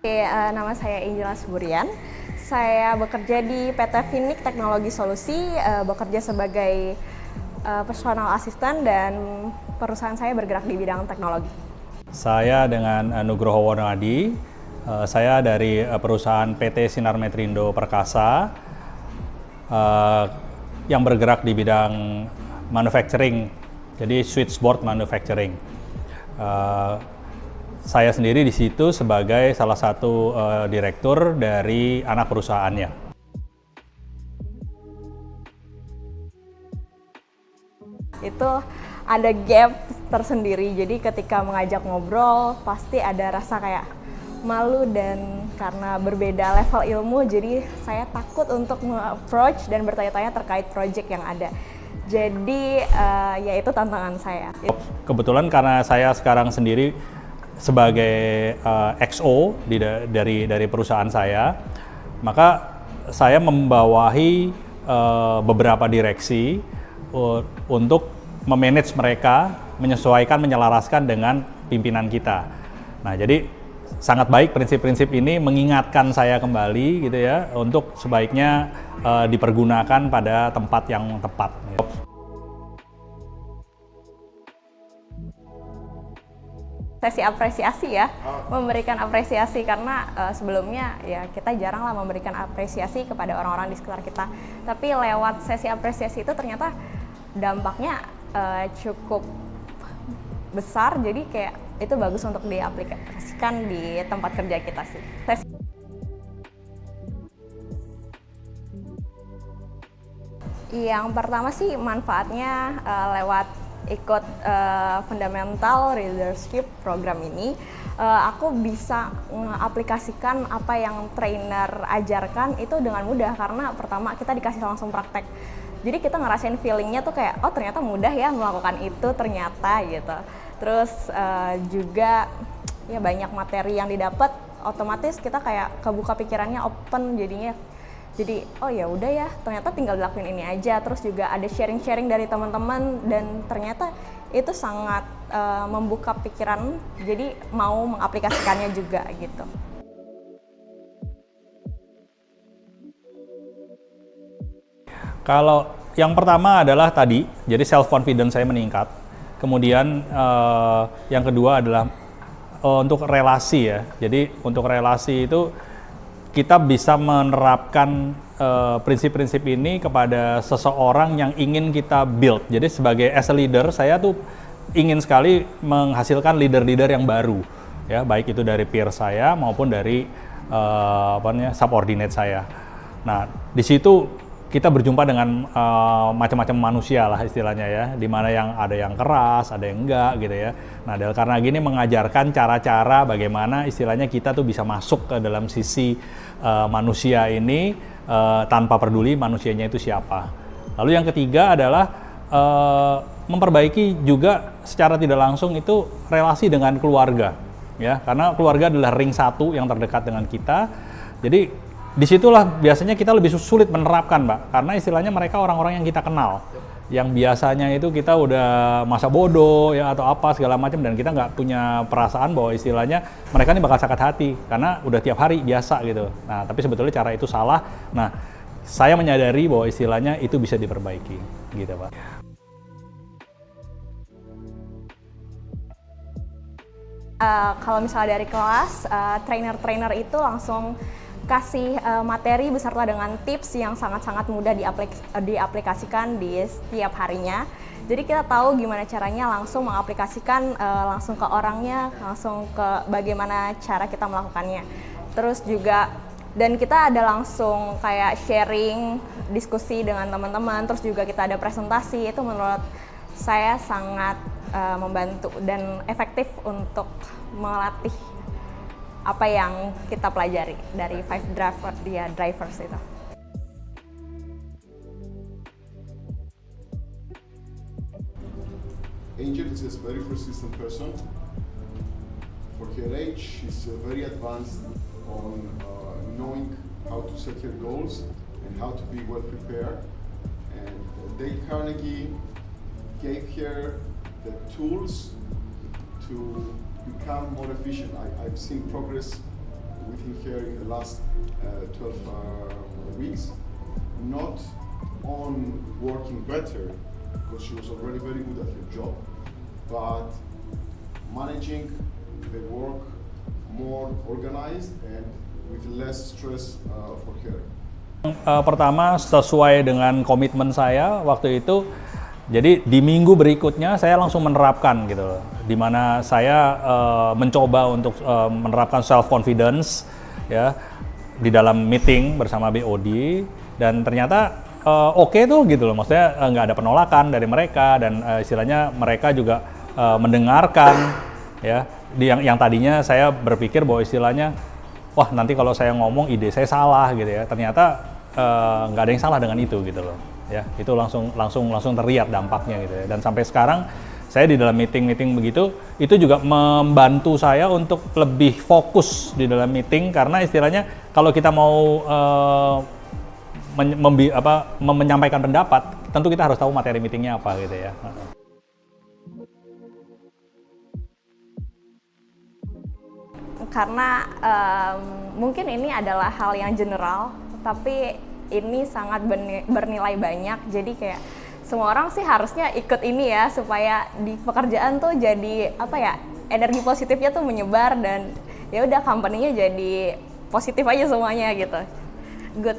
Nama saya Angela Suburian. Saya bekerja di PT Finik Teknologi Solusi, bekerja sebagai personal assistant dan perusahaan saya bergerak di bidang teknologi. Saya dengan Nugroho Wonowadi, saya dari perusahaan PT Sinar Metrindo Perkasa yang bergerak di bidang manufacturing, jadi switchboard manufacturing. Saya sendiri di situ sebagai salah satu direktur dari anak perusahaannya. Itu ada gap tersendiri, jadi ketika mengajak ngobrol pasti ada rasa kayak malu, dan karena berbeda level ilmu jadi saya takut untuk nge-approach dan bertanya-tanya terkait project yang ada. Jadi ya itu tantangan saya. Kebetulan karena saya sekarang sendiri sebagai XO dari perusahaan saya, maka saya membawahi beberapa direksi untuk memanage mereka, menyesuaikan, menyelaraskan dengan pimpinan kita. Nah, jadi sangat baik prinsip-prinsip ini mengingatkan saya kembali gitu ya, untuk sebaiknya dipergunakan pada tempat yang tepat. Sesi apresiasi ya, memberikan apresiasi karena sebelumnya ya kita jarang lah memberikan apresiasi kepada orang-orang di sekitar kita. Tapi lewat sesi apresiasi itu ternyata dampaknya cukup besar, jadi kayak itu bagus untuk diaplikasikan di tempat kerja kita sih. Yang pertama sih manfaatnya lewat ikut fundamental leadership program ini, aku bisa mengaplikasikan apa yang trainer ajarkan itu dengan mudah, karena pertama kita dikasih langsung praktek. Jadi kita ngerasain feelingnya tuh kayak, oh ternyata mudah ya melakukan itu ternyata gitu. Terus juga ya banyak materi yang didapat, otomatis kita kayak kebuka pikirannya, open jadinya. Jadi oh ya udah ya, ternyata tinggal dilakuin ini aja. Terus juga ada sharing-sharing dari teman-teman dan ternyata itu sangat membuka pikiran, jadi mau mengaplikasikannya juga gitu. Kalau yang pertama adalah tadi, jadi self confidence saya meningkat. Kemudian yang kedua adalah untuk relasi ya. Jadi untuk relasi itu kita bisa menerapkan prinsip-prinsip ini kepada seseorang yang ingin kita build. Jadi sebagai as a leader, saya tuh ingin sekali menghasilkan leader-leader yang baru, ya, baik itu dari peer saya maupun dari subordinate saya. Nah, di situ kita berjumpa dengan macam-macam manusia lah istilahnya ya, di mana yang ada yang keras, ada yang enggak gitu ya. Nah, karena gini mengajarkan cara-cara bagaimana istilahnya kita tuh bisa masuk ke dalam sisi manusia ini tanpa peduli manusianya itu siapa. Lalu yang ketiga adalah memperbaiki juga secara tidak langsung itu relasi dengan keluarga, ya, karena keluarga adalah ring satu yang terdekat dengan kita. Jadi disitulah biasanya kita lebih sulit menerapkan, Mbak, karena istilahnya mereka orang-orang yang kita kenal, yang biasanya itu kita udah masa bodoh ya atau apa segala macam, dan kita nggak punya perasaan bahwa istilahnya mereka ini bakal sakit hati karena udah tiap hari biasa gitu. Nah, tapi sebetulnya cara itu salah. Nah, saya menyadari bahwa istilahnya itu bisa diperbaiki gitu, Pak. Kalau misalnya dari kelas, trainer-trainer itu langsung kasih materi beserta dengan tips yang sangat-sangat mudah diaplikasikan di setiap harinya. Jadi kita tahu gimana caranya langsung mengaplikasikan langsung ke orangnya, langsung ke bagaimana cara kita melakukannya. Terus juga, dan kita ada langsung kayak sharing, diskusi dengan teman-teman, terus juga kita ada presentasi. Itu menurut saya sangat membantu dan efektif untuk melatih apa yang kita pelajari dari 5 drivers itu. Angel is a very persistent person. For her age, she's very advanced on knowing how to set her goals and how to be well prepared. And Dale Carnegie gave her the tools to become more efficient. I've seen progress within her in the last 12 weeks, not on working better, because she was already very good at her job, but managing the work more organized and with less stress for her. Pertama, sesuai dengan komitmen saya waktu itu, jadi di minggu berikutnya saya langsung menerapkan gitu loh, di mana saya mencoba untuk menerapkan self confidence ya di dalam meeting bersama BOD, dan ternyata oke tuh gitu loh, maksudnya nggak ada penolakan dari mereka, dan istilahnya mereka juga mendengarkan ya, yang tadinya saya berpikir bahwa istilahnya wah nanti kalau saya ngomong ide saya salah gitu ya, ternyata nggak ada yang salah dengan itu gitu loh ya, itu langsung terlihat dampaknya gitu ya, dan sampai sekarang saya di dalam meeting begitu itu juga membantu saya untuk lebih fokus di dalam meeting, karena istilahnya kalau kita mau menyampaikan pendapat, tentu kita harus tahu materi meetingnya apa gitu ya. Karena mungkin ini adalah hal yang general, tapi ini sangat bernilai banyak. Jadi kayak semua orang sih harusnya ikut ini ya, supaya di pekerjaan tuh jadi apa ya, energi positifnya tuh menyebar, dan ya udah company-nya jadi positif aja semuanya gitu. Good.